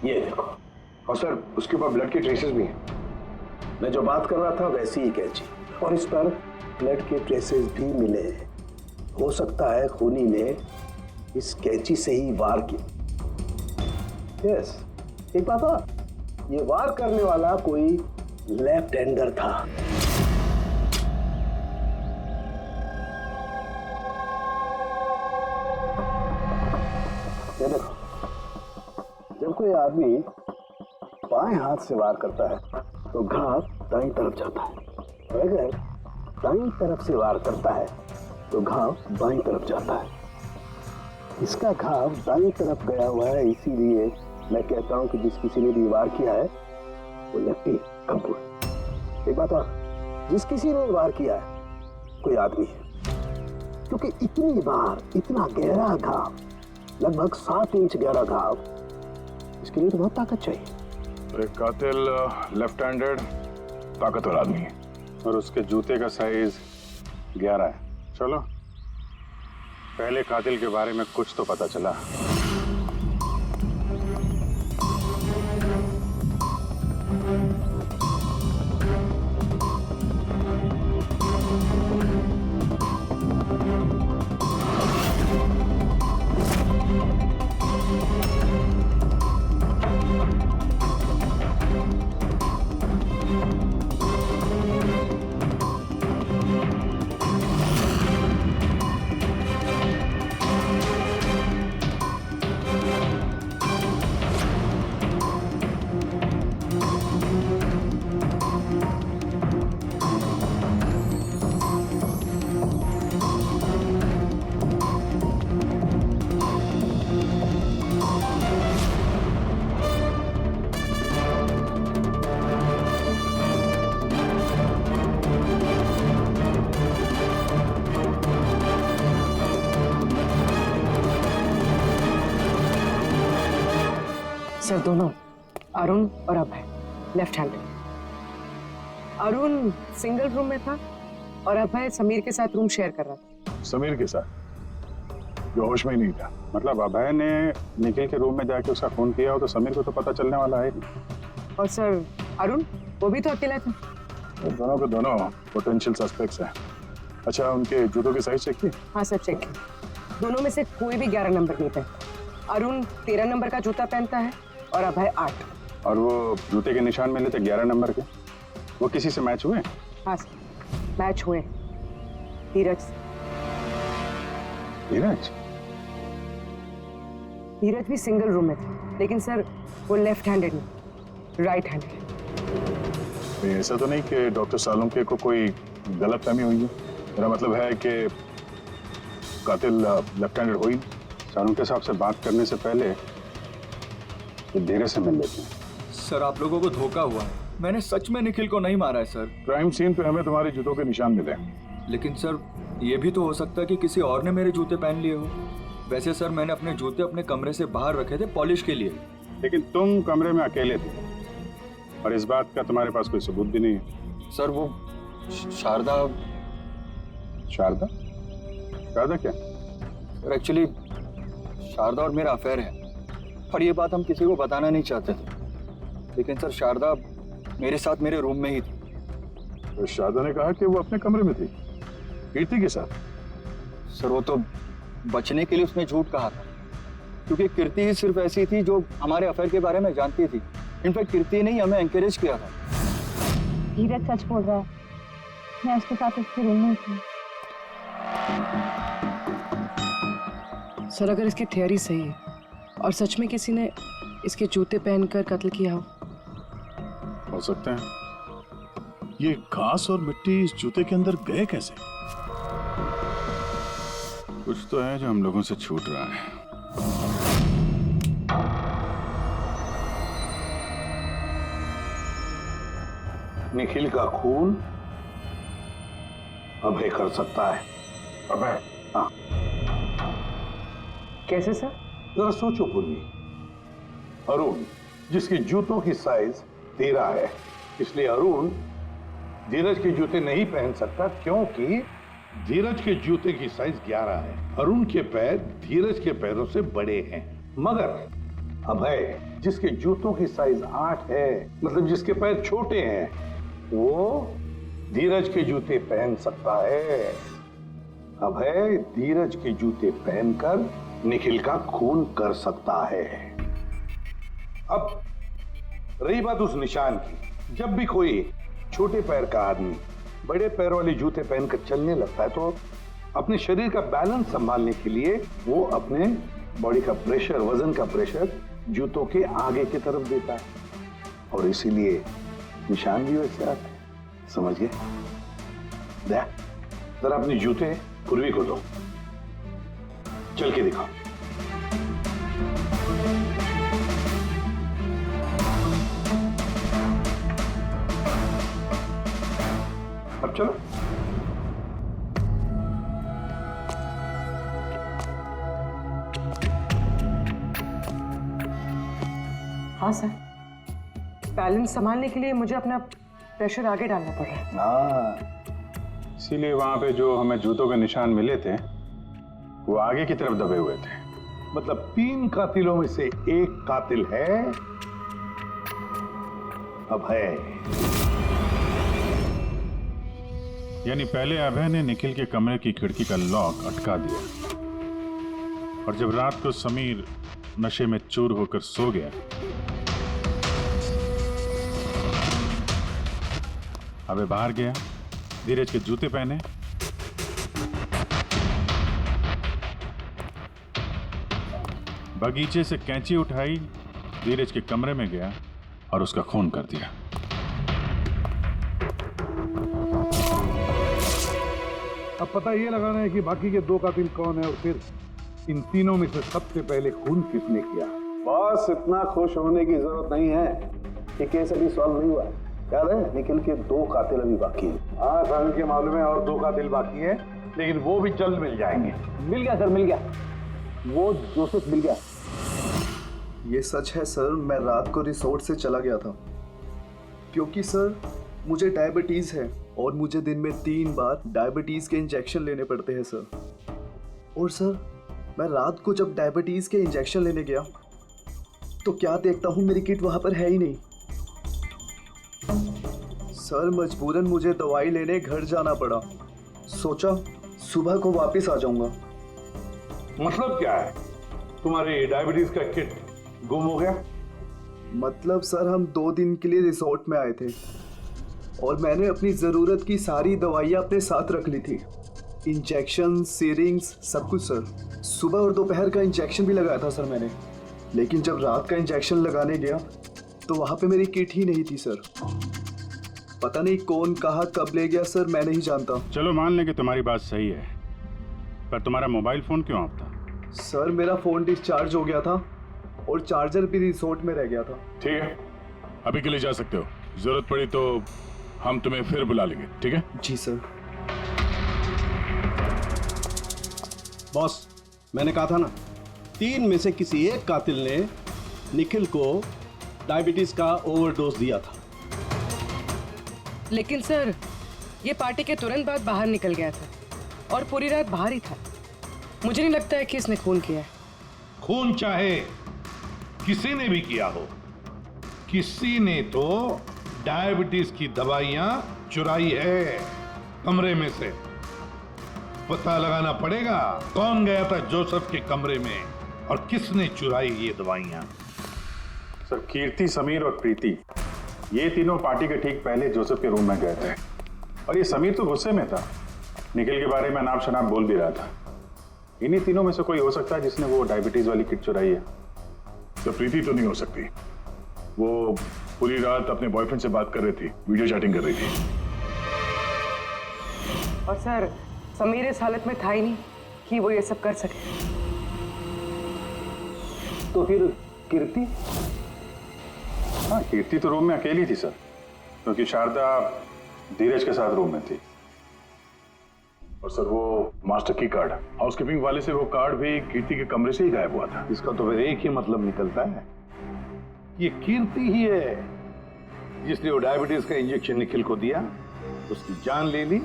ये देखो। और सर उसके ऊपर ब्लड के ट्रेसेस भी हैं। मैं जो बात कर रहा था वैसी ही कैंची, और इस पर ब्लड के ट्रेसेस भी मिले हैं। हो सकता है खूनी ने इस कैंची से ही वार किया। यस, एक बात और, ये वार करने वाला कोई लेफ्ट हैंडर था। ये देखो, जब कोई आदमी बाएं हाथ से वार करता है तो घाव दाईं तरफ जाता है, और अगर दाईं तरफ से वार करता है तो घाव बाईं तरफ जाता है। इसका घाव दाईं तरफ गया हुआ है, इसीलिए मैं कहता हूं कि जिस किसी ने भी वार किया है वो लेफ्टी कपूर। एक बात और, जिस किसी ने वार किया है कोई आदमी है, क्योंकि इतनी बार इतना गहरा घाव, लगभग 7 इंच गहरा घाव, इसके लिए तो बहुत ताकत चाहिए। एक कातिल लेफ्ट हैंडेड ताकतवर आदमी है, और उसके जूते का साइज 11 है। चलो, पहले कातिल के बारे में कुछ तो पता चला। सर दोनों, अरुण और Abhay, left handed. Arun single room में था और अभय समीर के साथ रूम शेयर कर रहा था। समीर के साथ, जो होश में ही नहीं था। मतलब अभय ने निखिल के रूम में जाके उसका खून किया हो तो समीर को तो पता चलने वाला है नहीं। और सर अरुण, वो भी तो अकेला था। दोनों के दोनों पोटेंशियल सस्पेक्ट्स हैं। अच्छा, उनके जूतों की साइज चेक की? हाँ सर, चेक किया। दोनों में से कोई भी 11 नंबर नहीं पहनता। अरुण 13 नंबर का जूता पहनता है और अभय 8। और वो जूते के निशान मिले थे 11 नंबर के, वो किसी से मैच हुए? हाँ सर, मैच हुए। धीरज। धीरज? धीरज भी सिंगल रूम में था, लेकिन सर वो लेफ्ट हैंडेड नहीं, राइट हैंडेड। ऐसा तो नहीं कि डॉक्टर सालुंके को कोई गलतफहमी हुई है? मेरा मतलब है कि कातिल लेफ्ट हैंडेड हुई। सालुंके साहब से बात करने से पहले धीरे से मिल लेते हैं। सर आप लोगों को धोखा हुआ है, मैंने सच में निखिल को नहीं मारा है सर। क्राइम सीन पे हमें तुम्हारे जूतों के निशान मिले। लेकिन सर ये भी तो हो सकता है कि किसी और ने मेरे जूते पहन लिए हो। वैसे सर मैंने अपने जूते अपने कमरे से बाहर रखे थे पॉलिश के लिए। लेकिन तुम कमरे में अकेले थे और इस बात का तुम्हारे पास कोई सबूत भी नहीं है। सर वो शारदा। शारदा? शारदा क्या? सर एक्चुअली शारदा और मेरा अफेयर है, और ये बात हम किसी को बताना नहीं चाहते थे। लेकिन सर शारदा मेरे साथ मेरे रूम में ही थी। तो शारदा ने कहा कि वो अपने कमरे में थी कीर्ति के साथ। सर वो तो बचने के लिए उसने झूठ कहा था, क्योंकि कीर्ति ही सिर्फ ऐसी थी जो हमारे अफेयर के बारे में जानती थी। इनफैक्ट कीर्ति ने ही हमें एनकरेज किया था। धीरज सच बोल रहा है, मैं उसके साथ उसके रूम में थी। सर अगर इसकी थियरी सही है और सच में किसी ने इसके जूते पहनकर कत्ल किया हो सकते हैं। ये घास और मिट्टी इस जूते के अंदर गए कैसे? कुछ तो है जो हम लोगों से छूट रहा है। निखिल का खून अभय कर सकता है। अभय? हाँ। कैसे सर? जरा सोचो पूर्वी। अरुण, जिसकी जूतों की साइज 13 है, इसलिए अरुण धीरज के जूते नहीं पहन सकता, क्योंकि धीरज के जूते की साइज 11 है। अरुण के पैर धीरज के पैरों से बड़े हैं, मगर अभय जिसके जूतों की साइज 8 है, मतलब जिसके पैर छोटे हैं, वो धीरज के जूते पहन सकता है। अभय धीरज के जूते पहनकर निखिल का खून कर सकता है। अब रही बात उस निशान की, जब भी कोई छोटे पैर का आदमी बड़े पैर वाले जूते पहनकर चलने लगता है तो अपने शरीर का बैलेंस संभालने के लिए वो अपने बॉडी का प्रेशर, वजन का प्रेशर जूतों के आगे की तरफ देता है, और इसीलिए निशान भी वैसे आते हैं। समझ गए? जरा अपने जूते पूर्वी को दो, चल के दिखाओ। अब चलो। हाँ सर, बैलेंस संभालने के लिए मुझे अपना प्रेशर आगे डालना पड़ रहा है। हाँ, इसीलिए वहां पे जो हमें जूतों के निशान मिले थे वो आगे की तरफ दबे हुए थे। मतलब 3 कातिलों में से एक कातिल है अभय। यानी पहले अभय ने निखिल के कमरे की खिड़की का लॉक अटका दिया, और जब रात को समीर नशे में चूर होकर सो गया, अबे बाहर गया, धीरज के जूते पहने, बगीचे से कैंची उठाई, धीरज के कमरे में गया और उसका खून कर दिया। अब पता ये लगाना है कि बाकी के 2 कातिल कौन है, और फिर इन तीनों में से सबसे पहले खून किसने किया। बॉस इतना खुश होने की जरूरत नहीं है, ये केस अभी सॉल्व नहीं हुआ। याद है, निखिल के 2 कातिल अभी बाकी हैं। हाँ सर, के मालूम है, और 2 कातिल बाकी हैं, लेकिन वो भी जल्द मिल जाएंगे। मिल गया सर, मिल गया, वो जोसेफ मिल गया। ये सच है सर, मैं रात को रिसोर्ट से चला गया था क्योंकि सर मुझे डायबिटीज़ है और मुझे दिन में 3 बार डायबिटीज़ के इंजेक्शन लेने पड़ते हैं सर। और सर मैं रात को जब डायबिटीज़ के इंजेक्शन लेने गया तो क्या देखता हूँ मेरी किट वहाँ पर है ही नहीं। सर मजबूरन मुझे दवाई लेने घर जाना पड़ा। सोचा सुबह को वापस आ जाऊँगा। मतलब क्या है, तुम्हारी डायबिटीज का किट गुम हो गया? मतलब सर हम 2 दिन के लिए रिसोर्ट में आए थे और मैंने अपनी ज़रूरत की सारी दवाइयाँ अपने साथ रख ली थी, इंजेक्शन, सीरिंग्स, सब कुछ सर। सुबह और दोपहर का इंजेक्शन भी लगाया था सर मैंने, लेकिन जब रात का इंजेक्शन लगाने गया तो वहाँ पे मेरी किट ही नहीं थी सर। पता नहीं कौन कहाँ कब ले गया सर, मैं नहीं जानता। चलो मान लें कि तुम्हारी बात सही है, पर तुम्हारा मोबाइल फोन क्यों ऑफ था? सर मेरा फ़ोन डिस्चार्ज हो गया था और चार्जर भी रिसोर्ट में रह गया था। ठीक है, अभी के लिए जा सकते हो, जरूरत पड़ी तो हम तुम्हें फिर बुला लेंगे। ठीक है? जी सर। बॉस मैंने कहा था ना, 3 में से किसी एक कातिल ने निखिल को डायबिटीज का ओवरडोज दिया था। लेकिन सर ये पार्टी के तुरंत बाद बाहर निकल गया था और पूरी रात बाहर ही था। मुझे नहीं लगता है कि इसने खून किया है। खून चाहे किसी ने भी किया हो, किसी ने तो डायबिटीज की दवाइयां चुराई है कमरे में से। पता लगाना पड़ेगा कौन गया था जोसेफ के कमरे में और किसने चुराई ये दवाइयां। सर कीर्ति, समीर और प्रीति, ये तीनों पार्टी के ठीक पहले जोसेफ के रूम में गए थे, और ये समीर तो गुस्से में था, निखिल के बारे में अनाप शनाप बोल भी रहा था। इन्हीं तीनों में से कोई हो सकता है जिसने वो डायबिटीज वाली किट चुराई है। तो प्रीति तो नहीं हो सकती, वो पूरी रात अपने बॉयफ्रेंड से बात कर रही थी, वीडियो चैटिंग कर रही थी। और सर समीर इस हालत में था ही नहीं कि वो ये सब कर सके। तो फिर कीर्ति? हाँ, कीर्ति तो रूम में अकेली थी सर, क्योंकि शारदा धीरज के साथ रूम में थी। और सर वो मास्टर की कार्ड, हाउसकीपिंग वाले से वो कार्ड भी कीर्ति के कमरे से ही गायब हुआ था। इसका तो फिर एक ही मतलब निकलता है, ये कीर्ति ही है जिसने वो डायबिटीज का इंजेक्शन निखिल को दिया, उसकी जान ले ली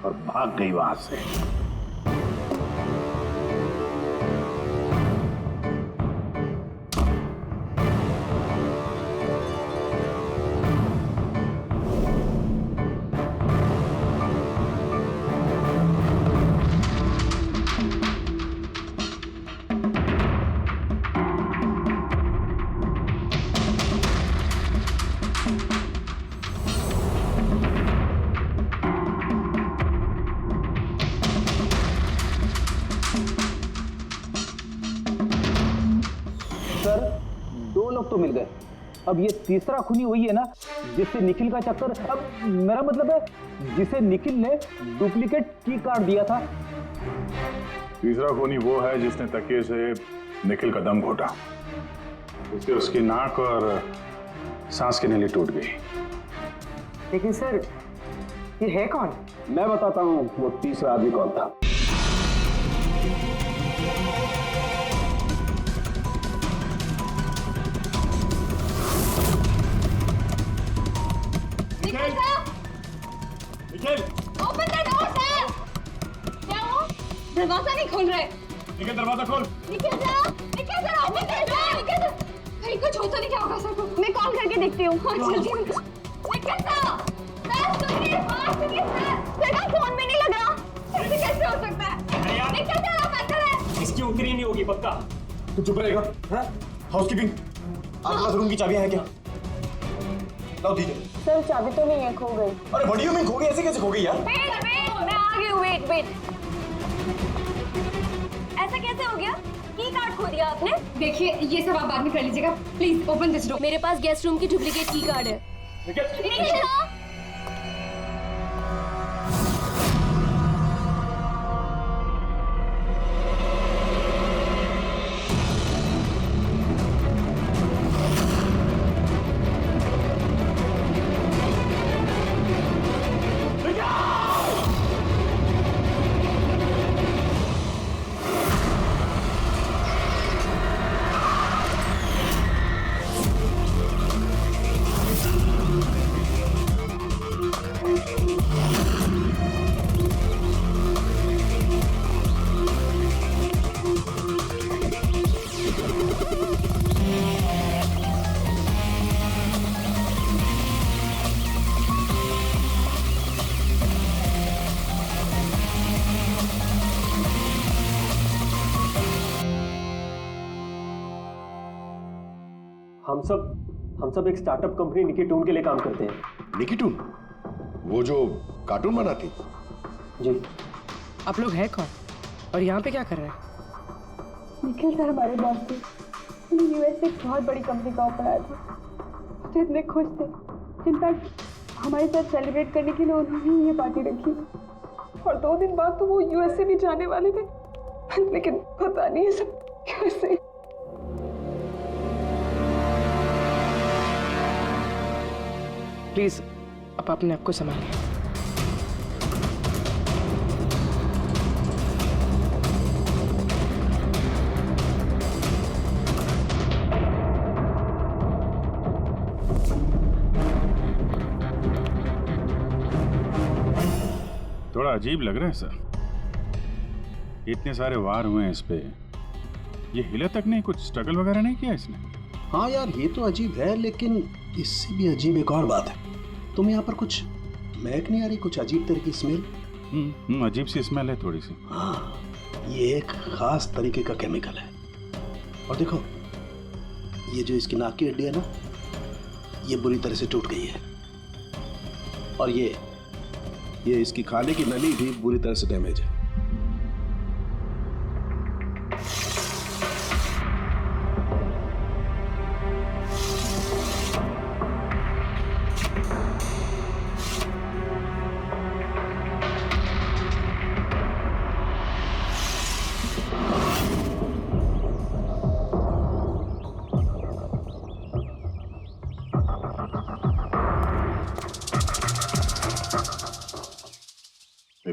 और भाग गई वहां से। सर 2 लोग तो मिल गए, अब ये तीसरा खूनी वही है ना जिससे निखिल का चक्कर। अब मेरा मतलब है जिसे निखिल ने डुप्लीकेट की कार्ड दिया था। तीसरा खूनी वो है जिसने तकिए से निखिल का दम घोटा, इससे उसकी नाक और सांस की नली टूट गई। लेकिन सर ये है कौन? मैं बताता हूं वो तीसरा आदमी कौन था। Nikhil open the door sir. क्या हो? दरवाजा नहीं खोल रहे। निखिल दरवाजा खोल। Nikhil sir open the door. Nikhil sir कहीं कुछ होता नहीं क्या होगा सर को? मैं कॉल करके देखती हूँ। हाँ जल्दी। निखिल सर सुनिए बात सुनिए सर का फोन में नहीं लग रहा। ऐसे कैसे हो सकता है? निखिल सर आप अंदर है। इसकी उतरी नहीं होगी पक्का। तू चुप रहेगा? हाउसकीपिंग आपके पास रूम की चाबियां हैं क्या? लाओ दीजिए। सर चाबी तो नहीं है, खो गई। अरे बड़ियों में खो गई, ऐसे कैसे खो गई यार? वेट मैं आ गई हूँ। वेट ऐसा कैसे हो गया? की कार्ड खो दिया आपने? देखिए ये सब आप बाद में कर लीजिएगा, प्लीज ओपन दिस डोर। मेरे पास गेस्ट रूम की डुप्लीकेट की कार्ड है। निखिल हम सब एक स्टार्टअप कंपनी निकिटून के लिए काम करते हैं। निकिटून? वो जो कार्टून बनाती? जी। आप लोग हैं कौन और यहाँ पे क्या कर रहे हैं? निखिल सर हमारे बॉस थे। उन्हें यूएस से एक बहुत बड़ी कंपनी का ऑफर आया था। तो इतने खुश थे, इनफैक्ट हमारे साथ सेलिब्रेट करने के लिए उन्होंने ये पार्टी रखी और 2 दिन बाद तो वो यूएस से भी जाने वाले थे, लेकिन पता नहीं है सब कैसे। प्लीज आप अपने आप को संभालिए। थोड़ा अजीब लग रहा है सर, इतने सारे वार हुए हैं इस पे, ये हिला तक नहीं, कुछ स्ट्रगल वगैरह नहीं किया इसने? हाँ यार ये तो अजीब है, लेकिन इससे भी अजीब एक और बात है। तुम्हें यहाँ पर कुछ महक नहीं आ रही? कुछ अजीब तरह की स्मेल? अजीब सी स्मेल है थोड़ी सी। हाँ ये एक खास तरीके का केमिकल है। और देखो ये जो इसकी नाक की हड्डी है ना, ये बुरी तरह से टूट गई है। और ये इसकी खाने की नली भी बुरी तरह से डैमेज है।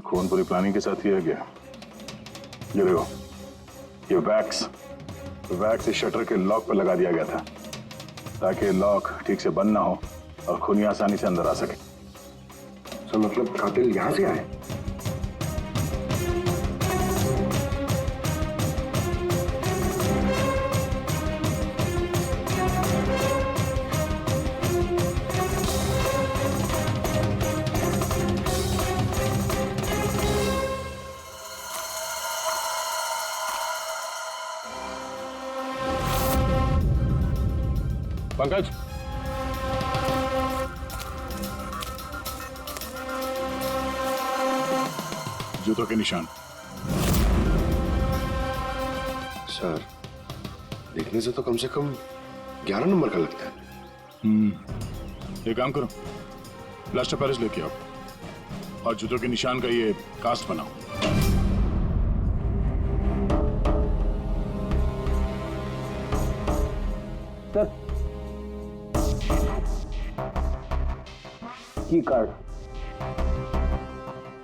खून पूरी प्लानिंग के साथ किया गया। ये देखो, ये वैक्स इस शटर के लॉक पर लगा दिया गया था ताकि लॉक ठीक से बंद ना हो और खूनी आसानी से अंदर आ सके। तो मतलब कातिल यहाँ से आए? पंकज, जूतों के निशान। सर देखने से तो कम 11 नंबर का लगता है। एक काम करो, प्लास्टर पेरिस लेके आओ और जूतों के निशान का ये कास्ट बनाओ। सर, की कार्ड।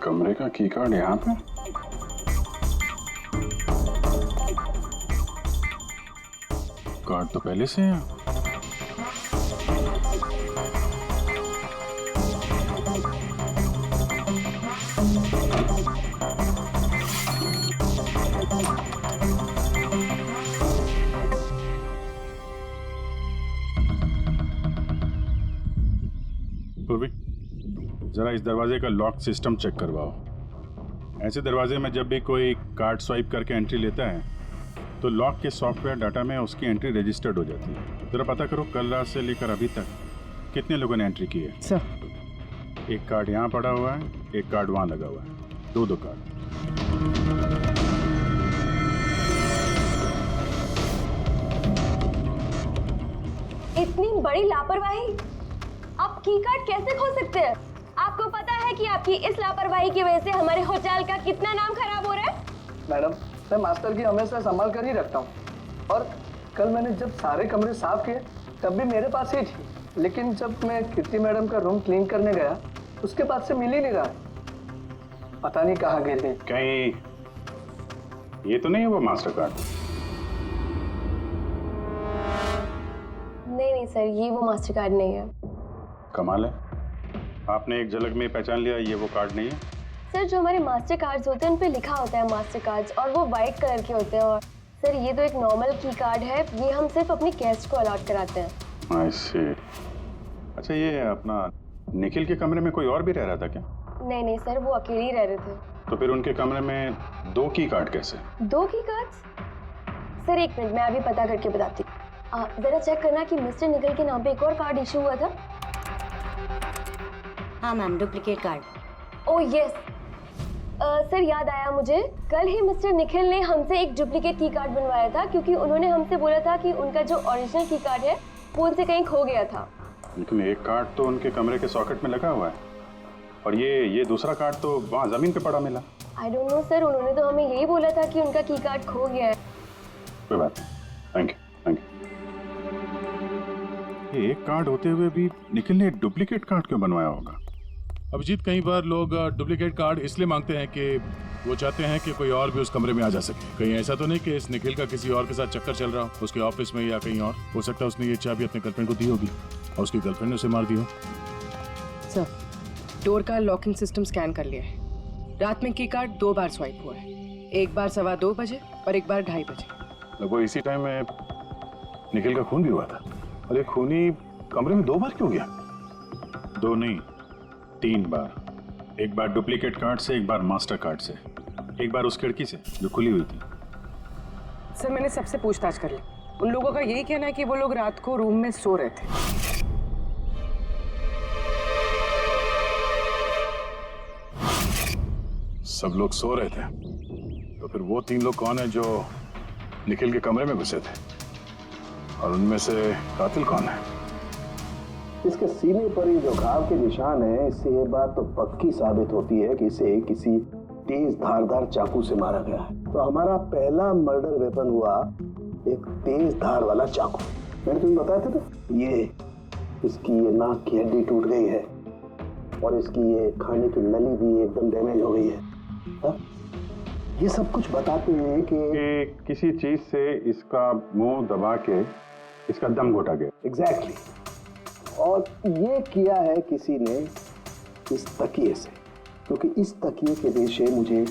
कमरे का की कार्ड यहाँ पे? कार्ड तो पहले से है। पूर्वी, जरा इस दरवाजे का लॉक सिस्टम चेक करवाओ। ऐसे दरवाजे में जब भी कोई कार्ड स्वाइप करके एंट्री लेता है तो लॉक के सॉफ्टवेयर डाटा में उसकी एंट्री रजिस्टर्ड हो जाती है। जरा पता करो कल रात से लेकर अभी तक कितने लोगों ने एंट्री की है। सर, एक कार्ड यहाँ पड़ा हुआ है, एक कार्ड वहाँ लगा हुआ है, दो कार्ड। इतनी बड़ी लापरवाही! आप की कार्ड कैसे खो सकते हैं? आपको पता है कि आपकी इस लापरवाही की वजह से हमारे होटल का कितना नाम खराब हो रहा है? मैडम, मैं मास्टर की हमेशा संभाल कर ही रखता हूँ, और कल मैंने जब सारे कमरे साफ किए तब भी मेरे पास ही थी, लेकिन जब मैं कीर्ति मैडम का रूम क्लीन करने गया उसके बाद से मिल ही नहीं रहा। पता नहीं कहाँ गिर गई। कहीं ये तो नहीं है वो मास्टर कार्ड? नहीं सर, ये वो मास्टर कार्ड नहीं है। कमाल है, आपने एक झलक में पहचान लिया ये वो कार्ड नहीं है। सर, जो हमारे मास्टर कार्ड्स होते हैं उन पे लिखा होता है मास्टर कार्ड्स, और वो वाइट कलर के होते हैं। और सर, ये तो एक नॉर्मल की कार्ड है, ये हम सिर्फ अपनी गेस्ट को अलॉट कराते हैं। आई सी। अच्छा, ये अपना निखिल के कमरे में कोई और भी रह रहा था क्या? नहीं सर, वो अकेले ही रह रहे थे। तो फिर उनके कमरे में 2 की कार्ड कैसे? 2 की कार्ड्स? सर एक मिनट, मैं अभी पता करके बताती हूँ। जरा चेक करना कि मिस्टर निखिल के नाम पे एक और कार्ड इशू हुआ था। हाँ ma'am, duplicate card. Oh yes sir, याद आया मुझे, कल ही मिस्टर निखिल ने हमसे एक डुप्लीकेट की कार्ड बनवाया था, क्योंकि उन्होंने हमसे बोला था कि उनका जो ओरिजिनल की कार्ड है वो उनसे कहीं खो गया था। लेकिन एक कार्ड तो उनके कमरे के सॉकेट में लगा हुआ है, और ये दूसरा कार्ड तो वहाँ जमीन पे पड़ा मिला। आई डोंट नो सर, उन्होंने तो हमें यही बोला था कि उनका की कार्ड खो गया है। कोई बात नहीं, थैंक यू। ये एक कार्ड होते हुए भी निखिल ने डुप्लीकेट कार्ड क्यों बनवाया होगा? अभिजीत, कई बार लोग डुप्लीकेट कार्ड इसलिए मांगते हैं कि वो चाहते हैं कि कोई और भी उस कमरे में आ जा सके। कहीं ऐसा तो नहीं कि इस निखिल का किसी और के साथ चक्कर चल रहा हो, उसके ऑफिस में या कहीं और? हो सकता है उसने ये चाबी अपने गर्लफ्रेंड को दी होगी और उसकी गर्लफ्रेंड ने उसे मार दी हो। सर, डोर का लॉकिंग सिस्टम स्कैन कर लिया है। रात में की कार्ड 2 बार स्वाइप हुआ है, एक बार 2:15 बजे और एक बार 2:30 बजे। वो इसी टाइम में निखिल का खून भी हुआ था। अरे खूनी कमरे में 2 बार क्यों गया? 2 नहीं, 3 बार। एक बार डुप्लीकेट कार्ड से, एक बार मास्टर कार्ड से, एक बार उस खिड़की से जो खुली हुई थी। सर, मैंने सबसे पूछताछ कर ली, उन लोगों का यही कहना है कि वो लोग रात को रूम में सो रहे थे। सब लोग सो रहे थे, तो फिर वो 3 लोग कौन है जो निखिल के कमरे में घुसे थे, और उनमें से कातिल कौन है? इसके सीने पर ये जो घाव के निशान है, इससे ये बात तो पक्की साबित होती है कि इसे किसी तेज धारदार चाकू से मारा गया है। तो हमारा पहला मर्डर वेपन हुआ एक तेज धार वाला चाकू। मैंने तुम्हें बताया था तो ये इसकी ये नाक की हड्डी टूट गई है, और इसकी ये खाने की नली भी एकदम डैमेज हो गई है। हा? ये सब कुछ बताते हैं कि किसी चीज से इसका मुंह दबा के इसका दम घोटा गया। एग्जैक्टली। और ये किया है किसी ने इस तकिए से, क्योंकि इस तकिए के रेशे मुझे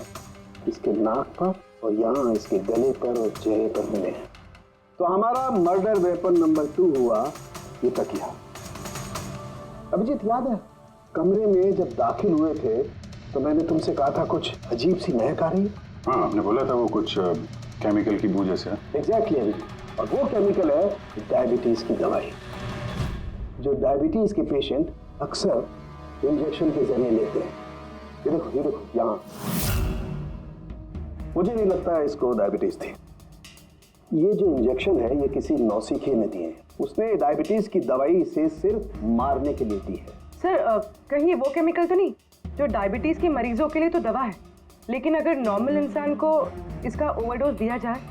इसके नाक पर और यहाँ इसके गले पर और चेहरे पर मिले हैं। तो हमारा मर्डर वेपन नंबर 2 हुआ ये तकिया। अभिजीत, याद है कमरे में जब दाखिल हुए थे तो मैंने तुमसे कहा था कुछ अजीब सी महक आ रही है? हाँ, आपने बोला था वो कुछ केमिकल की बू जैसे। एग्जैक्टली अभिजीत, और वो केमिकल है डायबिटीज की दवाई, जो डायबिटीज के पेशेंट अक्सर इंजेक्शन के जरिए लेते हैं। ये देखो यहाँ। मुझे नहीं लगता है इसको डायबिटीज थी। ये जो इंजेक्शन है ये किसी नौसिखिए ने दिए हैं। उसने डायबिटीज की दवाई से सिर्फ मारने के लिए दी है। सर कहीं वो केमिकल तो नहीं जो डायबिटीज के मरीजों के लिए तो दवा है, लेकिन अगर नॉर्मल इंसान को इसका ओवरडोज दिया जाए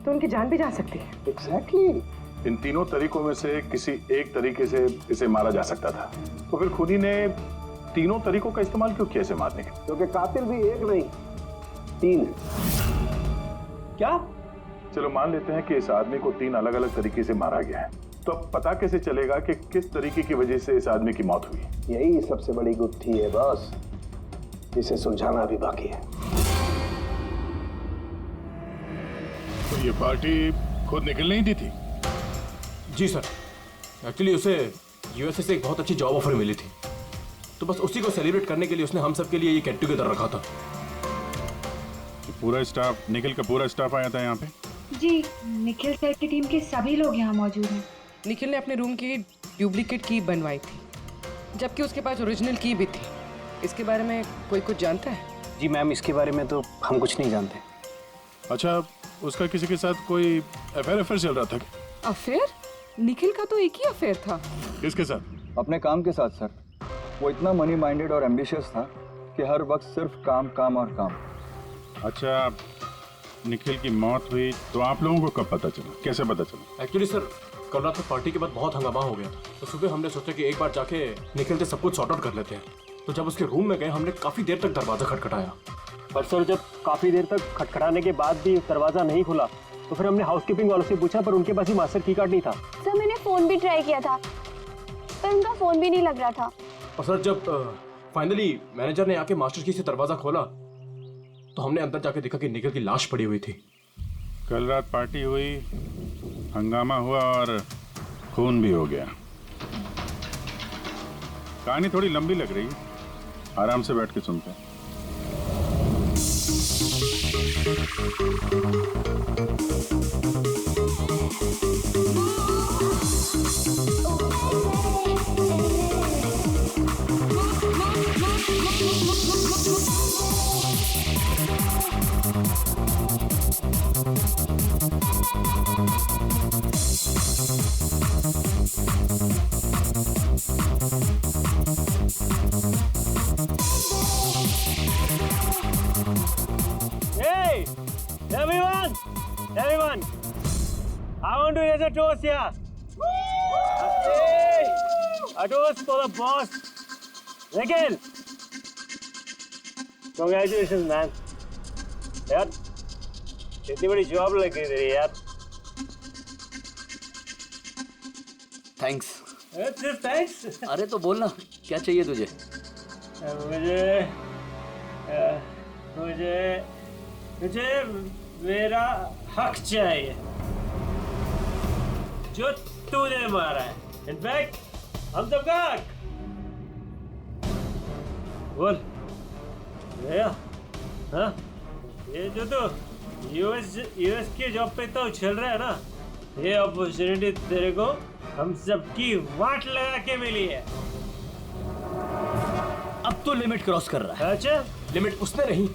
तो उनकी जान भी जा सकती है। एग्जैक्टली। इन तीनों तरीकों में से किसी एक तरीके से इसे मारा जा सकता था, तो फिर खूनी ने तीनों तरीकों का इस्तेमाल क्यों किया इसे मारने के? क्योंकि कातिल भी एक नहीं 3 है। क्या? चलो मान लेते हैं कि इस आदमी को 3 अलग अलग तरीके से मारा गया है, तो अब पता कैसे चलेगा कि किस तरीके की वजह से इस आदमी की मौत हुई? यही सबसे बड़ी गुत्थी है बॉस, इसे सुलझाना भी बाकी है। तो ये पार्टी खुद निकल नहीं दी थी? जी सर, एक्चुअली उसे यूएसए से एक बहुत अच्छी जॉब ऑफर मिली थी, तो बस उसी को सेलिब्रेट करने के लिए उसने हम सब के लिए ये गेट टुगेदर रखा था। पूरा स्टाफ, निखिल का पूरा स्टाफ आया था यहाँ पे? जी, निखिल सर की टीम के सभी लोग यहाँ मौजूद हैं। निखिल ने अपने रूम की डुप्लीकेट की बनवाई थी, जबकि उसके पास ओरिजिनल की भी थी। इसके बारे में कोई कुछ जानता है? जी मैम, इसके बारे में तो हम कुछ नहीं जानते। अच्छा, उसका किसी के साथ कोई अफेयर चल रहा था क्या? अफेयर? निखिल का तो एक ही अफेयर था। किसके साथ? अपने काम के साथ सर। वो इतना मनी माइंडेड और एम्बिशियस था कि हर वक्त सिर्फ काम काम और काम। अच्छा, निखिल की मौत हुई तो आप लोगों को कब पता चला, कैसे पता चला? एक्चुअली सर, कल रात में पार्टी के बाद बहुत हंगामा हो गया, तो सुबह हमने सोचा कि एक बार जाके निखिल से सब कुछ सॉर्ट आउट कर लेते हैं। तो जब उसके रूम में गए, हमने काफी देर तक दरवाजा खटखटाया, पर सर जब काफी देर तक खटखटाने के बाद भी दरवाजा नहीं खुला तो फिर हमने हाउसकीपिंग वालों से पूछा, पर उनके पास ही मास्टर की कार्ड नहीं था। सर मैंने फोन भी ट्राई किया था, पर उनका फोन भी नहीं लग रहा था। और सर जब फाइनली मैनेजर ने आके मास्टर की से दरवाजा खोला, तो हमने अंदर जाके देखा कि निखिल की लाश पड़ी हुई थी। कल रात पार्टी हुई, हंगामा हुआ और खून भी हो गया। कहानी थोड़ी लंबी लग रही है, आराम से बैठ के सुनते हैं। Hey, everyone, I want to raise a toast here. Hey, a toast for the boss, Nikhil. Congratulations, man. यार, इतनी बड़ी जॉब लग गई तेरी यार। थैंक्स। सिर्फ थैंक्स? अरे तो बोलना, क्या चाहिए तुझे? मुझे मेरा हक चाहिए जो तूने मारा है। इनफैक्ट हम तो हक। बोल भैया, हाँ ये जो तो यूएस की जॉब पे तो चल रहा है ना, ये अपॉर्चुनिटी तेरे को हम सबकी वाट लगा के मिली है। अब तो लिमिट क्रॉस कर रहा है। अच्छा, लिमिट उसने नहीं,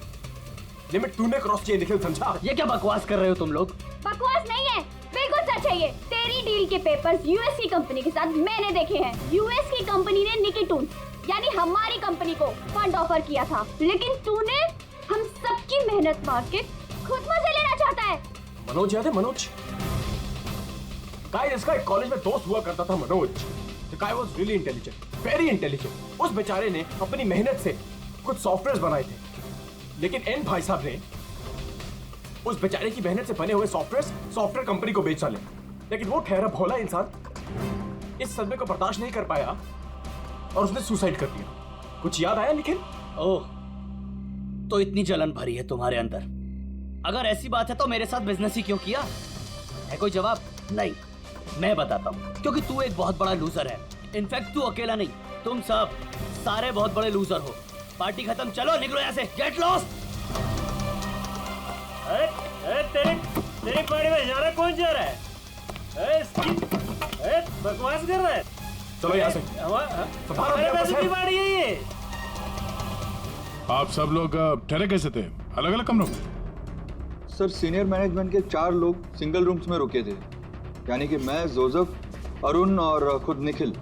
लिमिट तूने क्रॉस किया, निखिल, समझा? ये क्या बकवास कर रहे हो तुम लोग? बकवास नहीं है, बिल्कुल सच है ये। तेरी डील के पेपर्स यूएस की कंपनी के साथ मैंने देखे हैं। यूएस की कंपनी ने निकिटून यानी हमारी कंपनी को फंड ऑफर किया था, लेकिन तूने हम सबकी मेहनत मार के खुद मजे लेना चाहता है। मनोज याद है? मनोज इसका एक कॉलेज में दोस्त हुआ करता था, Manoj. The guy was really intelligent, very intelligent। उस बेचारे ने अपनी मेहनत से कुछ सॉफ्टवेयर बनाए थे, लेकिन एन भाई साहब ने उस बेचारे की मेहनत से बने हुए सॉफ्टवेयर कंपनी को बेच डाले। लेकिन वो ठहरा भोला इंसान इस सदमे को बर्दाश्त नहीं कर पाया और उसने सुसाइड कर दिया। कुछ याद आया निखिल? ओह, तो इतनी जलन भरी है तुम्हारे अंदर। अगर ऐसी बात है तो मेरे साथ बिजनेस ही क्यों किया? है कोई जवाब? नहीं, मैं बताता हूँ। क्योंकि तू एक बहुत बड़ा लूजर है। इनफैक्ट तू अकेला नहीं, तुम सब सारे बहुत बड़े लूजर हो। पार्टी खत्म, चलो निकलो यहाँ से, गेट लॉस्ट। तेरी पार्टी में जाना कौन जा रहा है? बकवास कर रहा है। चलो यहाँ से। हमारे पैसे की पार्टी है ये। आप सब लोग ठहरे कैसे थे? अलग अलग कमरों में? सर सीनियर मैनेजमेंट के 4 लोग सिंगल रूम्स में रुके थे, यानी कि मैं, जोसेफ, अरुण और खुद निखिल,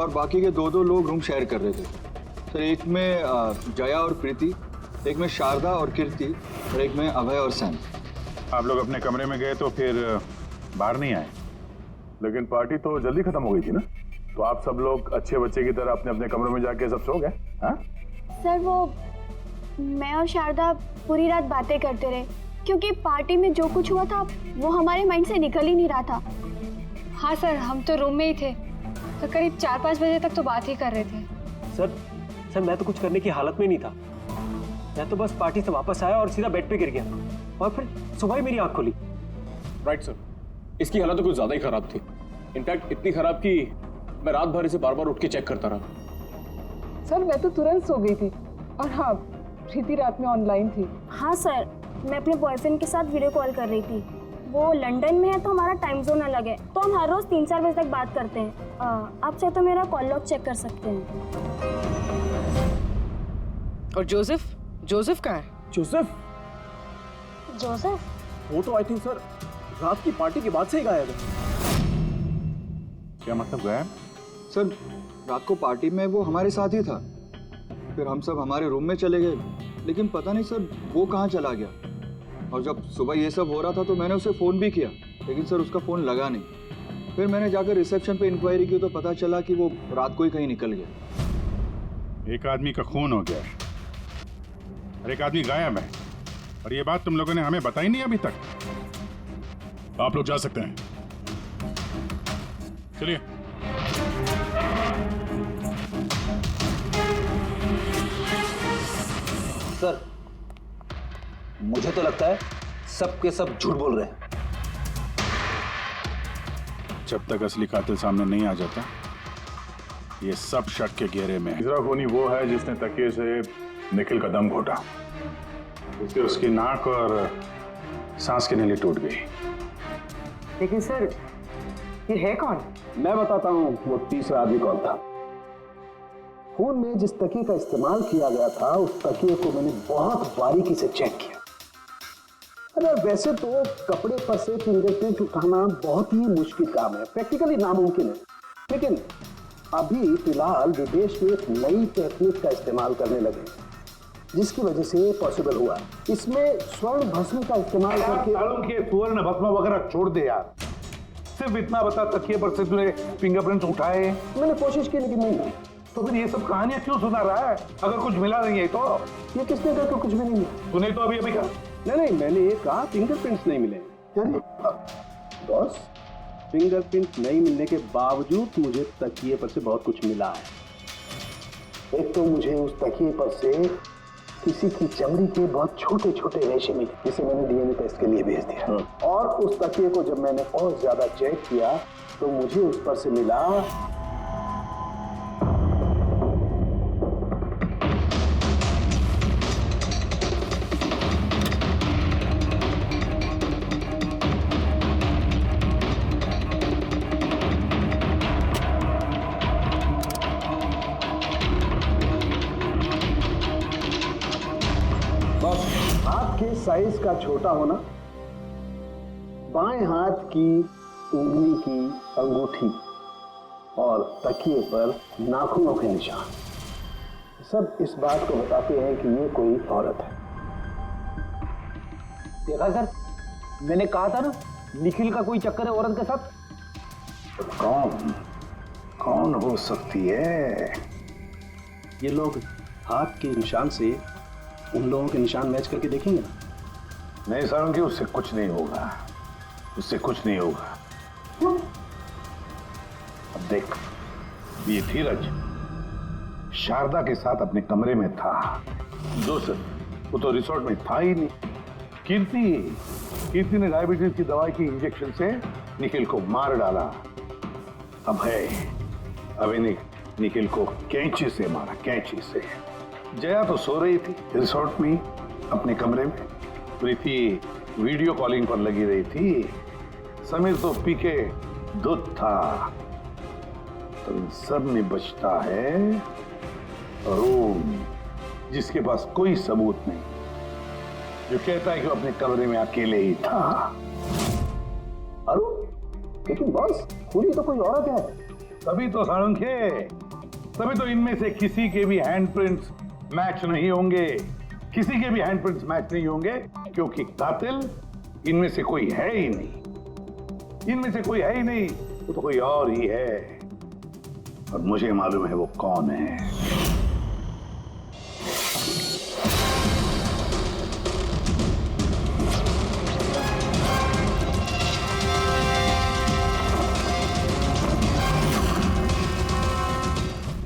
और बाकी के 2 लोग रूम शेयर कर रहे थे। सर एक में जया और प्रीति, एक में शारदा और कीर्ति, और एक में अभय और सैम। आप लोग अपने कमरे में गए तो फिर बाहर नहीं आए, लेकिन पार्टी तो जल्दी खत्म हो गई थी ना, तो आप सब लोग अच्छे बच्चे की तरह अपने अपने कमरे में जाके सब सो गए? हाँ सर वो मैं और शारदा पूरी रात बातें करते रहे, क्योंकि पार्टी में जो कुछ हुआ था वो हमारे माइंड से निकल ही नहीं रहा था। हाँ सर, हम तो रूम में ही थे, तो करीब 4-5 बजे तक तो बात ही कर रहे थे। सर मैं तो कुछ करने की हालत में नहीं था। मैं तो बस पार्टी से वापस आया और सीधा बेड पे गिर गया, और फिर सुबह ही मेरी आंख खुली। राइट सर, इसकी हालत तो कुछ ज्यादा ही खराब थी। इनफैक्ट इतनी खराब कि मैं रात भर इसे बार बार उठ के चेक करता रहा। सर मैं तो तुरंत सो गई थी, और हाँ प्रीति रात में ऑनलाइन थी। हाँ सर, मैं अपने बॉयफ्रेंड के साथ वीडियो कॉल कर रही थी। वो लंदन में है तो हमारा टाइम जोन अलग है, तो हम हर रोज 3-4 बजे तक बात करते हैं। आप चाहे तो मेरा कॉल लॉग चेक कर सकते हैं। और जोसेफ कहाँ है? जोसेफ वो तो आई थिंक सर रात की पार्टी के बाद से ही गायब है। क्या मतलब गायब? सर रात को पार्टी में वो हमारे साथ ही था, फिर हम सब हमारे रूम में चले गए, लेकिन पता नहीं सर वो कहाँ चला गया। और जब सुबह ये सब हो रहा था तो मैंने उसे फ़ोन भी किया, लेकिन सर उसका फ़ोन लगा नहीं। फिर मैंने जाकर रिसेप्शन पे इंक्वायरी की तो पता चला कि वो रात को ही कहीं निकल गया। एक आदमी का खून हो गया और एक आदमी गायब है, और ये बात तुम लोगों ने हमें बताई नहीं अभी तक। आप लोग जा सकते हैं, चलिए। सर मुझे तो लगता है सब के सब झूठ बोल रहे हैं। जब तक असली कातिल सामने नहीं आ जाता, ये सब शक के घेरे में है। तीसरा खूनी वो है जिसने तकिए से निखिल का दम घोटा, उससे उसकी नाक और सांस की नली टूट गई। लेकिन सर ये है कौन? मैं बताता हूँ वो तीसरा आदमी कौन था। खून में जिस तकिए का इस्तेमाल किया गया था, उस तकिए को मैंने बहुत बारीकी से चेक किया। अरे वैसे तो कपड़े पर से फिंगरप्रिंट उठाना बहुत ही मुश्किल काम है, प्रैक्टिकली नामुमकिन है, लेकिन अभी फिलहाल विदेश में एक नई टेक्निक का इस्तेमाल करने लगे, जिसकी वजह से पॉसिबल हुआ। इसमें स्वर्ण भस्म का इस्तेमाल करके के स्वर्ण भस्म वगैरह छोड़ दे यार, सिर्फ इतना बता तकिए पर से तूने फिंगरप्रिंट्स उठाए? मैंने कोशिश की लेकिन नहीं। तो फिर ये सब कहानियां क्यों सुना रहा है? अगर कुछ मिला नहीं है तो? ये किसने कहा कि कुछ भी नहीं मिला? तूने तो अभी कहा। नहीं, मैंने ये कहा फिंगरप्रिंट्स नहीं मिले। बॉस, फिंगरप्रिंट नहीं मिलने के बावजूद मुझे तकिए पर से बहुत कुछ मिला है। एक तो मुझे उस तकिए पर से किसी की चमड़ी के बहुत छोटे छोटे रेशे मिले, जिसे मैंने डीएनए टेस्ट के लिए भेज दिया। और उस तकिए को जब मैंने और ज्यादा चेक किया तो मुझे उस पर से मिला साइज का छोटा होना, बाएं हाथ की उंगली की अंगूठी और तकिए पर नाखूनों के निशान, सब इस बात को बताते हैं कि ये कोई औरत है। देखा सर, मैंने कहा था ना निखिल का कोई चक्कर है औरत के साथ। कौन हो सकती है? ये लोग हाथ के निशान से उन लोगों के निशान मैच करके देखेंगे ना। नहीं सारंगी, उससे कुछ नहीं होगा, उससे कुछ नहीं होगा। अब देख, ये धीरज शारदा के साथ अपने कमरे में था, जोसेफ वो तो रिसोर्ट में था ही नहीं। कीर्ति ने डायबिटीज की दवाई की इंजेक्शन से निखिल को मार डाला। अभी निखिल को कैंची से मारा, कैंची से। जया तो सो रही थी रिसोर्ट में अपने कमरे में, प्रीति वीडियो कॉलिंग पर लगी रही थी, समीर तो पी के दूध था। तो इन सब में बचता है अरुण, जिसके पास कोई सबूत नहीं। जो कहता है कि वो अपने कमरे में अकेले ही था। अरे लेकिन बॉस, खूनी तो कोई औरत है। तभी तो सालुंखे, तभी तो इनमें से किसी के भी हैंडप्रिंट्स मैच नहीं होंगे, किसी के भी हैंडप्रिंट्स मैच नहीं होंगे, क्योंकि कातिल इनमें से कोई है ही नहीं। इनमें से कोई है ही नहीं, वो तो कोई और ही है, और मुझे मालूम है वो कौन है।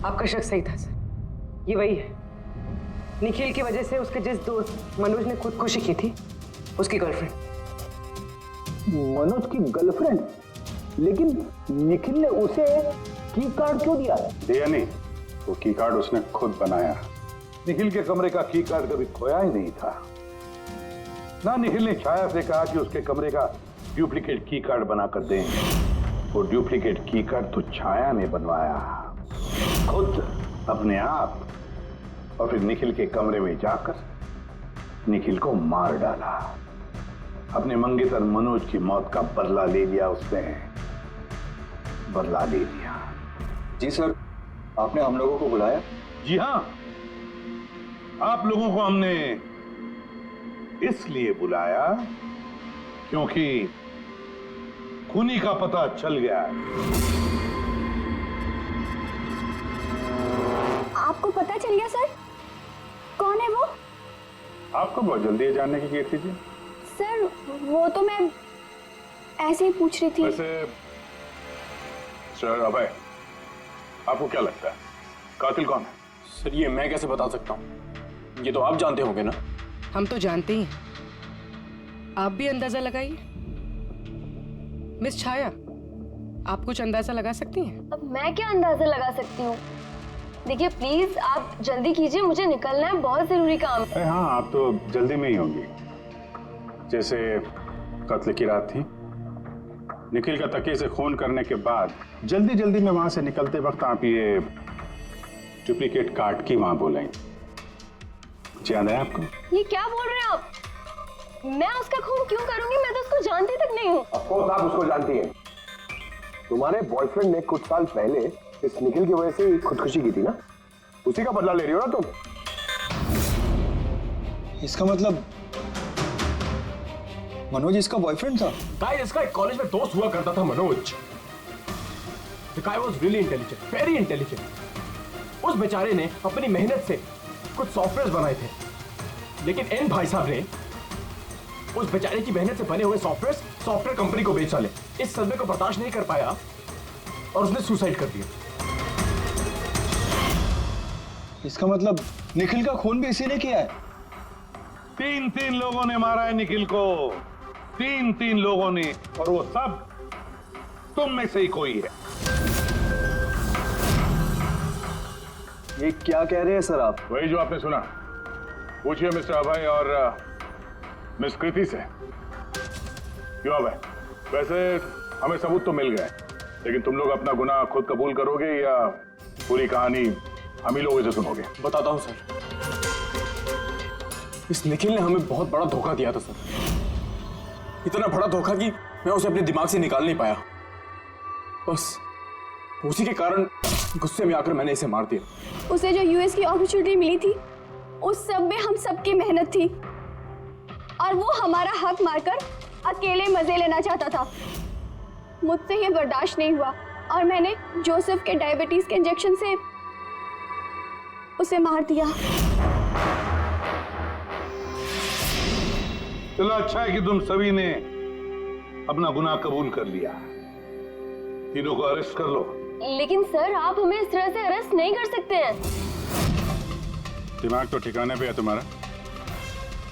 आपका शक सही था सर, ये वही है। निखिल की वजह से उसके जिस दोस्त मनोज ने खुदकुशी की थी, उसकी गर्लफ्रेंड। मनोज की गर्लफ्रेंड? लेकिन निखिल ने उसे की कार्ड क्यों दिया? दिया नहीं, वो की कार्ड उसने खुद बनाया। निखिल के कमरे का की कार्ड कभी खोया ही नहीं था ना। निखिल ने छाया से कहा कि उसके कमरे का डुप्लीकेट की कार्ड बनाकर दें। वो डुप्लीकेट की कार्ड तो छाया ने बनवाया खुद, अपने आप, और फिर निखिल के कमरे में जाकर निखिल को मार डाला। अपने मंगेतर मनोज की मौत का बदला ले लिया उसने, बदला ले लिया। जी सर, आपने हम लोगों को बुलाया? जी हां, आप लोगों को हमने इसलिए बुलाया क्योंकि खूनी का पता चल गया है। आपको पता चल गया सर? कौन है वो? आपको बहुत जल्दी ये जानने की क्या थी जी? सर वो तो मैं ऐसे ही पूछ रही थी। वैसे सर अभय, आपको क्या लगता है कातिल कौन है? सर ये मैं कैसे बता सकता हूँ, ये तो आप जानते होंगे ना। हम तो जानते ही हैं, आप भी अंदाजा लगाइए। मिस छाया, आप कुछ अंदाजा लगा सकती हैं? अब मैं क्या अंदाजा लगा सकती हूँ? देखिए प्लीज आप जल्दी कीजिए, मुझे निकलना है, बहुत जरूरी काम है। हाँ, आप तो जल्दी में ही होंगी। जैसे कत्ल की रात थी, निखिल का तकिए से खून करने के बाद जल्दी जल्दी में वहां से निकलते वक्त आप ये डुप्लीकेट कार्ड की वहां बोलें। याद है आपको? ये क्या बोल रहे हैं आप? मैं उसका खून क्यों करूंगी? मैं तो उसको जानती तक नहीं हूँ। ऑफ कोर्स आप उसको जानती हैं। तुम्हारे बॉयफ्रेंड ने कुछ साल पहले इस निखिल की वजह से खुदकुशी की थी ना, उसी का बदला ले रही हो ना तुम? इसका मतलब मनोज इसका बॉयफ्रेंड था? गाइस, इसका एक कॉलेज में दोस्त हुआ करता था Manoj. The guy was really intelligent, very intelligent। उस बेचारे ने अपनी मेहनत से कुछ सॉफ्टवेयर बनाए थे, लेकिन एन भाई साहब ने उस बेचारे की मेहनत से बने हुए सॉफ्टवेयर कंपनी को बेच डाले। इस सदमे को बर्दाश्त नहीं कर पाया और उसने सुसाइड कर दिया। इसका मतलब निखिल का खून भी इसी ने किया है? 3 लोगों ने मारा है निखिल को, 3 लोगों ने, और वो सब तुम में से ही कोई है। ये क्या कह रहे हैं सर आप? वही जो आपने सुना। पूछिए मिस्टर अभय और मिस कृति से। क्यों अभय? वैसे हमें सबूत तो मिल गए, लेकिन तुम लोग अपना गुनाह खुद कबूल करोगे या पूरी कहानी हम ही लोगों से सुनोगे? बताता हूं सर। इस निखिल ने हमें बहुत बड़ा धोखा दिया था सर, इतना बड़ा धोखा कि मैं उसे अपने दिमाग से निकाल नहीं पाया। बस उसी के कारण गुस्से में आकर मैंने इसे मार दिया। उसे जो यूएस की अपॉर्चुनिटी मिली थी, उस सब में हम सबकी मेहनत थी, और वो हमारा हक मारकर अकेले मजे लेना चाहता था। मुझसे ये बर्दाश्त नहीं हुआ और मैंने जोसेफ के डायबिटीज के इंजेक्शन से उसे मार दिया। चलो अच्छा है कि तुम सभी ने अपना गुनाह कबूल कर लिया। तीनों को अरेस्ट कर लो। लेकिन सर आप हमें इस तरह से अरेस्ट नहीं कर सकते हैं। दिमाग तो ठिकाने पे है तुम्हारा।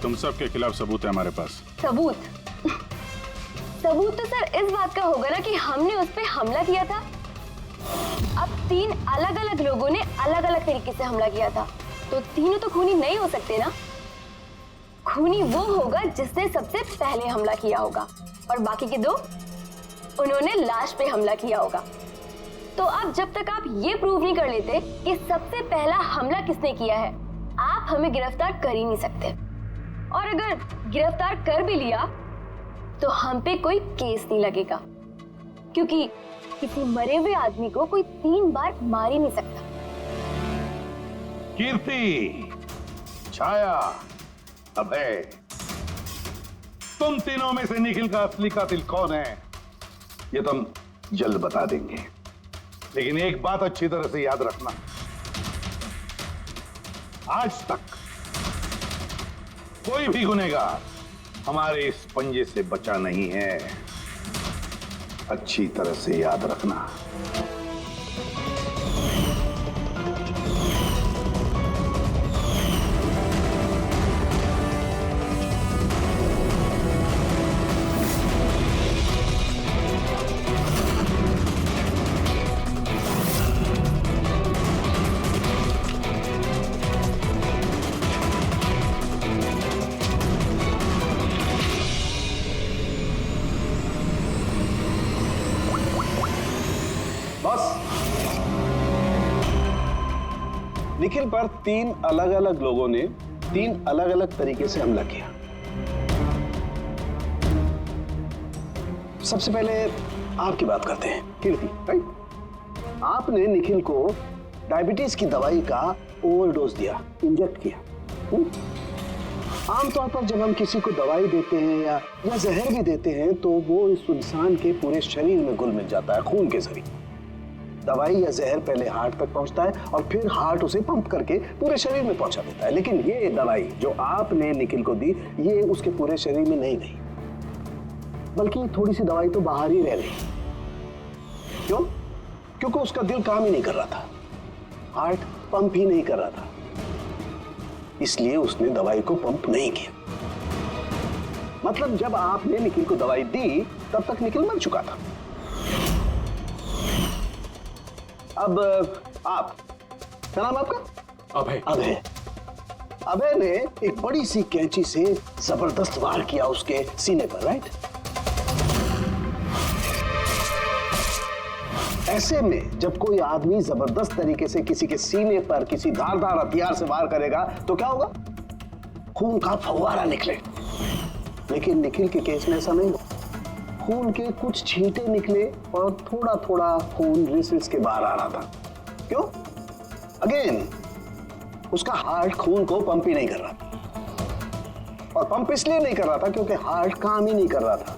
तुम सब के खिलाफ सबूत है हमारे पास। सबूत? सबूत तो सर इस बात का होगा ना कि हमने उस पर हमला किया था। अब 3 अलग अलग लोगों ने अलग अलग तरीके से हमला किया था, तो तीनों तो खूनी नहीं हो सकते ना। खूनी वो होगा जिसने सबसे पहले हमला किया होगा, और बाकी के 2 उन्होंने लाश पे हमला किया होगा। तो अब जब तक आप ये प्रूव नहीं कर लेते कि सबसे पहला हमला किसने किया है, आप हमें गिरफ्तार कर ही नहीं सकते। और अगर गिरफ्तार कर भी लिया तो हम पे कोई केस नहीं लगेगा, क्योंकि किसी मरे हुए आदमी को कोई 3 बार मार ही नहीं सकता। कीर्ति, छाया, अभय, तुम तीनों में से निखिल का असली कातिल कौन है ये तुम जल्द बता देंगे, लेकिन एक बात अच्छी तरह से याद रखना, आज तक कोई भी गुनहगार हमारे इस पंजे से बचा नहीं है, अच्छी तरह से याद रखना। निखिल पर 3 अलग अलग लोगों ने 3 अलग अलग तरीके से हमला किया। सबसे पहले आपकी बात करते हैं, कीर्ति, राइट? आपने निखिल को डायबिटीज की दवाई का ओवरडोज दिया, इंजेक्ट किया। आमतौर पर जब हम किसी को दवाई देते हैं या जहर भी देते हैं तो वो इस इंसान के पूरे शरीर में घुल मिल जाता है खून के जरिए। दवाई या जहर पहले हार्ट तक पहुंचता है और फिर हार्ट उसे पंप करके पूरे शरीर में पहुंचा देता है, लेकिन ये दवाई जो आपने निखिल को दी ये उसके पूरे शरीर में नहीं गई, बल्कि थोड़ी सी दवाई तो बाहर ही रह गई। क्यों? क्योंकि उसका दिल काम ही नहीं कर रहा था, हार्ट पंप ही नहीं कर रहा था, इसलिए उसने दवाई को पंप नहीं किया। मतलब जब आपने निखिल को दवाई दी तब तक निखिल मर चुका था। अब आप, क्या नाम आपका? अभय। अभय। अभय ने एक बड़ी सी कैंची से जबरदस्त वार किया उसके सीने पर, राइट? ऐसे में जब कोई आदमी जबरदस्त तरीके से किसी के सीने पर किसी धारदार हथियार से वार करेगा तो क्या होगा? खून का फव्वारा निकले। लेकिन निखिल के केस में ऐसा नहीं हुआ। खून के कुछ छींटे निकले और थोड़ा थोड़ा खून रिस के बाहर आ रहा था। क्यों? अगेन उसका हार्ट खून को पंप ही नहीं कर रहा था, और पंप इसलिए नहीं कर रहा था क्योंकि हार्ट काम ही नहीं कर रहा था।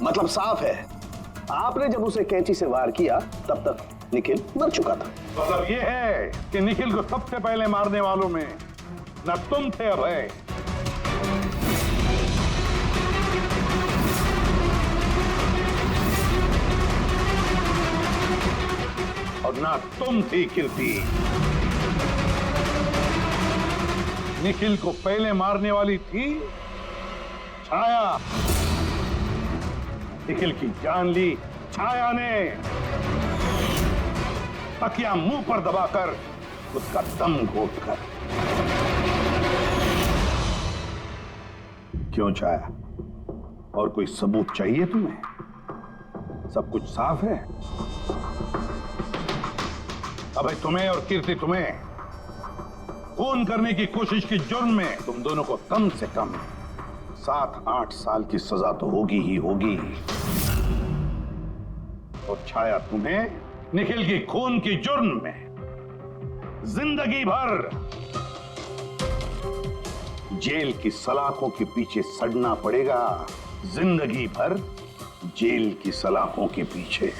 मतलब साफ है, आपने जब उसे कैंची से वार किया तब तक निखिल मर चुका था। मतलब ये है कि निखिल को सबसे पहले मारने वालों में न तुम थे अभय, और ना तुम थी कीर्ति। निखिल को पहले मारने वाली थी छाया। निखिल की जान ली छाया ने, तकिया मुंह पर दबाकर उसका दम घोटकर। क्यों छाया, और कोई सबूत चाहिए तुम्हें? सब कुछ साफ है। अबे तुम्हें और कीर्ति, तुम्हें खून करने की कोशिश की जुर्म में तुम दोनों को कम से कम 7-8 साल की सजा तो होगी ही होगी। और छाया, तुम्हें निखिल की खून की जुर्म में जिंदगी भर जेल की सलाखों के पीछे सड़ना पड़ेगा। जिंदगी भर जेल की सलाखों के पीछे।